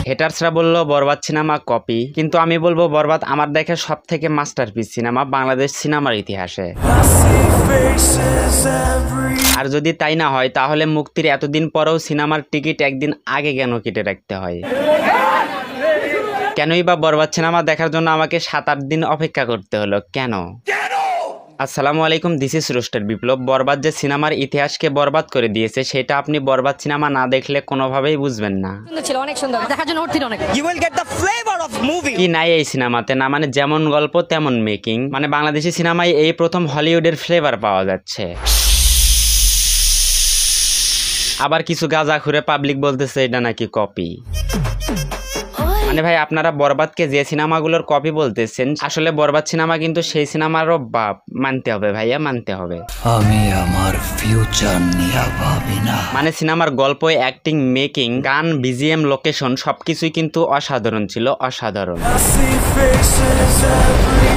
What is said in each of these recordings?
হেটার্সরা বললো বরবাদ cinema copy, কিন্তু আমি বলবো বরবাদ আমার দেখে সব থেকে মাস্টারপিস সিনেমা বাংলাদেশ সিনেমার ইতিহাসে। আর যদি তাই না হয় তাহলে মুক্তির এতদিন পরেও সিনেমার টিকিট একদিন আগে কেন কেটে রাখতে হয়? কেনই বা বরবাদ সিনেমা দেখার জন্য আমাকে 7-8 দিন অপেক্ষা করতে হলো কেন? আসসালামু আলাইকুম, দিস ইজ রোস্টার বিপ্লব। বরবাদ যে সিনেমার ইতিহাসকে বরবাদ করে দিয়েছে সেটা আপনি বরবাদ সিনেমা না দেখলে কোনোভাবেই বুঝবেন না। অনেক সুন্দর দেখার জন্য অনেক। You will get the flavor of movie. কি নাই এই সিনেমাতে? না মানে যেমন গল্প তেমন মেকিং, মানে বাংলাদেশি সিনেমায় এই প্রথম হলিউডের ফ্লেভার পাওয়া যাচ্ছে। আবার কিছু গাঁজাখুরে পাবলিক বলতেছে এটা নাকি কপি। মানে ভাই আপনারা বরবাদকে যে সিনেমাগুলোর কপি বলতেছেন, আসলে বরবাদ সিনেমা কিন্তু সেই সিনেমারও বাপ, মানতে হবে ভাইয়া, মানতে হবে। আমি আমার ফিউচার নিয়ে ভাবি না। মানে সিনেমার গল্প, অ্যাক্টিং, মেকিং, গান, বিজিএম, লোকেশন সবকিছুই কিন্তু অসাধারণ ছিল, অসাধারণ।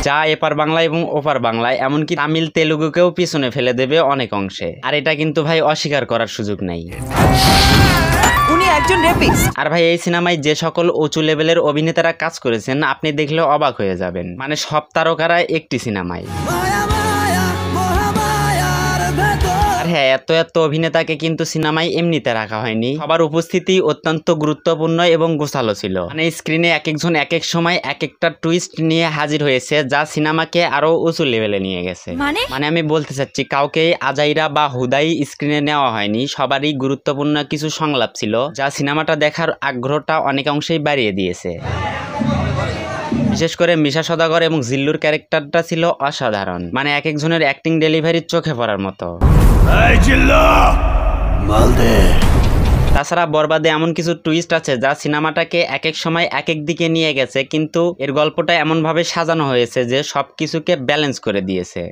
যা এপার বাংলা এবং ওপার বাংলায় এমনকি তামিল তেলুগুকেও পিছনে ফেলে দেবে অনেক অংশে। আর এটা কিন্তু ভাই অস্বীকার করার সুযোগ নাই। উনি একজন রেপিস্ট। আর ভাই এই সিনেমায় যে সকল উঁচু লেভেলের অভিনেতারা কাজ করেছেন আপনি দেখলে অবাক হয়ে যাবেন। মানে সব তারকারা একটি সিনেমায়। আর হ্যাঁ, এত অভিনেতাকে কিন্তু সিনেমায় এমনিতে রাখা হয়নি, সবার উপস্থিতি অত্যন্ত গুরুত্বপূর্ণ এবং গোছালো ছিল। মানে স্ক্রিনে এক একজন এক এক সময় এক একটা টুইস্ট নিয়ে হাজির হয়েছে যা সিনেমাকে আরো উঁচু লেভেলে নিয়ে গেছে। মানে আমি বলতে চাচ্ছি কাউকে আজাইরা বা হুদাই স্ক্রিনে নেওয়া হয়নি, সবারই গুরুত্বপূর্ণ কিছু সংলাপ ছিল যা সিনেমাটা দেখার আগ্রহটা অনেক অংশেই বাড়িয়ে দিয়েছে। বিশেষ করে মিশা সওদাগর এবং জিল্লুর ক্যারেক্টারটা ছিল অসাধারণ। মানে এক একজনের অ্যাক্টিং ডেলিভারি চোখে পড়ার মতো। তাছাড়া বরবাদে এমন কিছু টুইস্ট আছে যা সিনেমাটাকে এক এক সময় এক এক দিকে নিয়ে গেছে, কিন্তু এর গল্পটা এমন ভাবে সাজানো হয়েছে যে সবকিছুকে ব্যালেন্স করে দিয়েছে।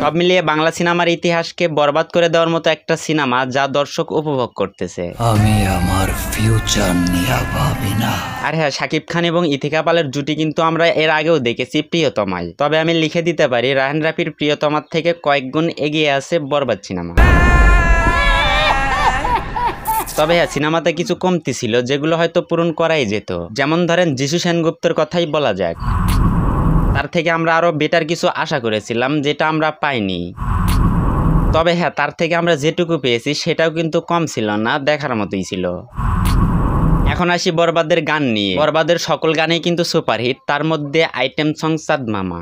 সব মিলিয়ে বাংলা সিনেমার ইতিহাসকে বরবাদ করে দেওয়ার মতো একটা সিনেমা যা দর্শক উপভোগ করতেছে। আমি আমার ফিউচার নিয়ে ভাবি না। আর হ্যাঁ, শাকিব খান এবং ইথিকা পালের জুটি কিন্তু আমরা এর আগেও দেখেছি প্রিয়তমায়। তবে আমি লিখে দিতে পারি রায়হান রাফির প্রিয়তমার থেকে কয়েক গুণ এগিয়ে আছে বরবাদ সিনেমা। তবে হ্যাঁ, সিনেমাতে কিছু কমতি ছিল যেগুলো হয়তো পূরণ করাই যেত। যেমন ধরেন যিশু সেনগুপ্তের কথাই বলা যাক, তার থেকে আমরা আরো বেটার কিছু আশা করেছিলাম যেটা আমরা পাইনি। তবে হ্যাঁ, তার থেকে আমরা যেটুকু পেয়েছি সেটাও কিন্তু কম ছিল না, দেখার মতোই ছিল। এখন আসি বরবাদের গান নিয়ে। বরবাদের সকল গানেই কিন্তু সুপারহিট, তার মধ্যে আইটেম সং চাঁদ মামা।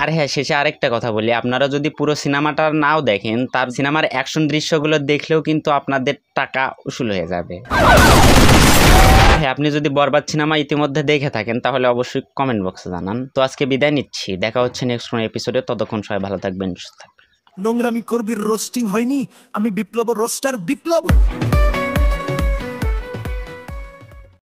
আর হ্যাঁ, শেষে আরেকটা কথা বলি, আপনারা যদি পুরো সিনেমাটা নাও দেখেন, তার সিনেমার অ্যাকশন দৃশ্যগুলো দেখলেও কিন্তু আপনাদের টাকা উসুল হয়ে যাবে। হ্যাঁ, আপনি যদি বরবাদ সিনেমা ইতিমধ্যে দেখে থাকেন তাহলে অবশ্যই কমেন্ট বক্সে জানান। তো আজকে বিদায় নিচ্ছি, দেখা হচ্ছে নেক্সট কোনো এপিসোডে। ততক্ষণ সবাই ভালো থাকবেন, সুস্থ থাকবেন। নোংরামি করবি, রোস্টিং হয়নি। আমি বিপ্লব, রোস্টার বিপ্লব।